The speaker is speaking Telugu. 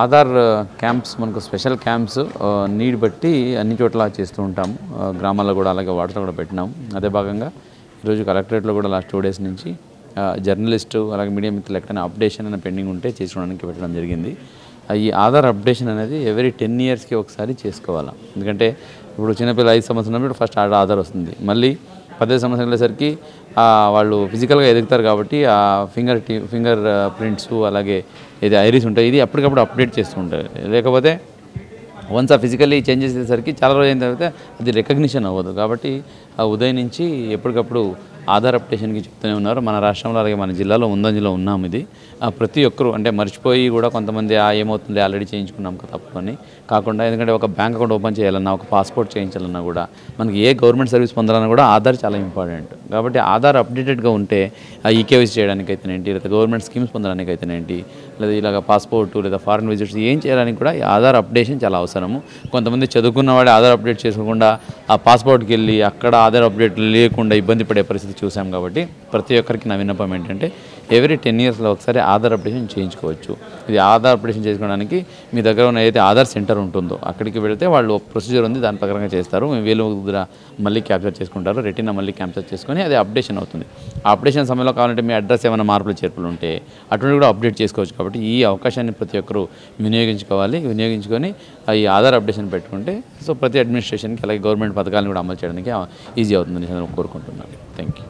ఆధార్ క్యాంప్స్ మనకు స్పెషల్ క్యాంప్స్ నీడ్ బట్టి అన్ని చోట్ల చేస్తూ ఉంటాము. గ్రామాల్లో కూడా అలాగే వాటిలో కూడా పెట్టినాం. అదే భాగంగా ఈరోజు కలెక్టరేట్లో కూడా లాస్ట్ 2 days నుంచి జర్నలిస్టు అలాగే మీడియా మిత్రులు ఎక్కడైనా అప్డేషన్ అనే పెండింగ్ ఉంటే చేసుకోవడానికి పెట్టడం జరిగింది. ఈ ఆధార్ అప్డేషన్ అనేది ఎవరీ 10 yearsకి ఒకసారి చేసుకోవాలి. ఎందుకంటే ఇప్పుడు చిన్నపిల్ల 5 సంవత్సరాలు ఫస్ట్ ఆధార్ వస్తుంది. మళ్ళీ 15 సంవత్సరాలు వెళ్ళేసరికి వాళ్ళు ఫిజికల్గా ఎదుగుతారు కాబట్టి ఆ ఫింగర్ ప్రింట్స్ అలాగే ఇది ఐరిస్ ఉంటాయి. ఇది అప్పటికప్పుడు అప్డేట్ చేస్తూ ఉంటారు. లేకపోతే వన్స్ ఆ ఫిజికల్లీ చేంజెస్ చేసేసరికి చాలా రోజులు అయిన తర్వాత అది రికగ్నిషన్ అవ్వదు. కాబట్టి ఆ ఉదయం నుంచి ఎప్పటికప్పుడు ఆధార్ అప్డేషన్కి చెప్తూనే ఉన్నారు. మన రాష్ట్రంలో అలాగే మన జిల్లాలో ముందంజలో ఉన్నాం. ఇది ప్రతి ఒక్కరు అంటే మర్చిపోయి కూడా కొంతమంది ఏమవుతుంది ఆల్రెడీ చేయించుకున్నాం కదా తప్పని కాకుండా, ఎందుకంటే ఒక బ్యాంక్ అకౌంట్ ఓపెన్ చేయాలన్నా ఒక పాస్పోర్ట్ చేయించాలన్నా కూడా మనకి ఏ గవర్నమెంట్ సర్వీస్ పొందాలన్నా కూడా ఆధార్ చాలా ఇంపార్టెంట్. కాబట్టి ఆధార్ అప్డేటెడ్గా ఉంటే ఈకేవైసీ చేయడానికి అయితేనేంటి, లేదా గవర్నమెంట్ స్కీమ్స్ పొందడానికి అయితేనేంటి, లేదా ఇలాగ పాస్పోర్టు లేదా ఫారెన్ విజిట్స్ ఏం చేయడానికి కూడా ఆధార్ అప్డేషన్ చాలా అవసరము. కొంతమంది చదువుకున్న వాడే ఆధార్ అప్డేట్ చేసుకోకుండా ఆ పాస్పోర్ట్కి వెళ్ళి అక్కడ ఆధార్ అప్డేట్ లేకుండా ఇబ్బంది పడే పరిస్థితి చూసాం. కాబట్టి ప్రతి ఒక్కరికి నా విన్నపం ఏంటంటే ఎవరీ 10 yearsలో ఒకసారి ఆధార్ అప్డేషన్ చేయించుకోవచ్చు. ఇది ఆధార్ అప్డేషన్ చేసుకోవడానికి మీ దగ్గర ఉన్న ఏదైతే ఆధార్ సెంటర్ ఉంటుందో అక్కడికి వెళితే వాళ్ళు ప్రొసీజర్ ఉంది, దాని ప్రకారంగా చేస్తారు. వేలు ముద్ర మళ్ళీ క్యాప్చర్ చేసుకుంటారు, రెటీనా మళ్ళీ క్యాప్చర్ చేసుకొని అది అప్డేషన్ అవుతుంది. ఆ అప్డేషన్ సమయంలో కావాలంటే మీ అడ్రస్ ఏమైనా మార్పులు చేర్పులు ఉంటే అటువంటి కూడా అప్డేట్ చేసుకోవచ్చు. కాబట్టి ఈ అవకాశాన్ని ప్రతి ఒక్కరూ వినియోగించుకొని ఈ ఆధార్ అప్డేషన్ పెట్టుకుంటే సో ప్రతి అడ్మినిస్ట్రేషన్కి అలాగే గవర్నమెంట్ పథకాలను కూడా అమలు చేయడానికి ఈజీ అవుతుందని నేను కోరుకుంటున్నాను. Thank you.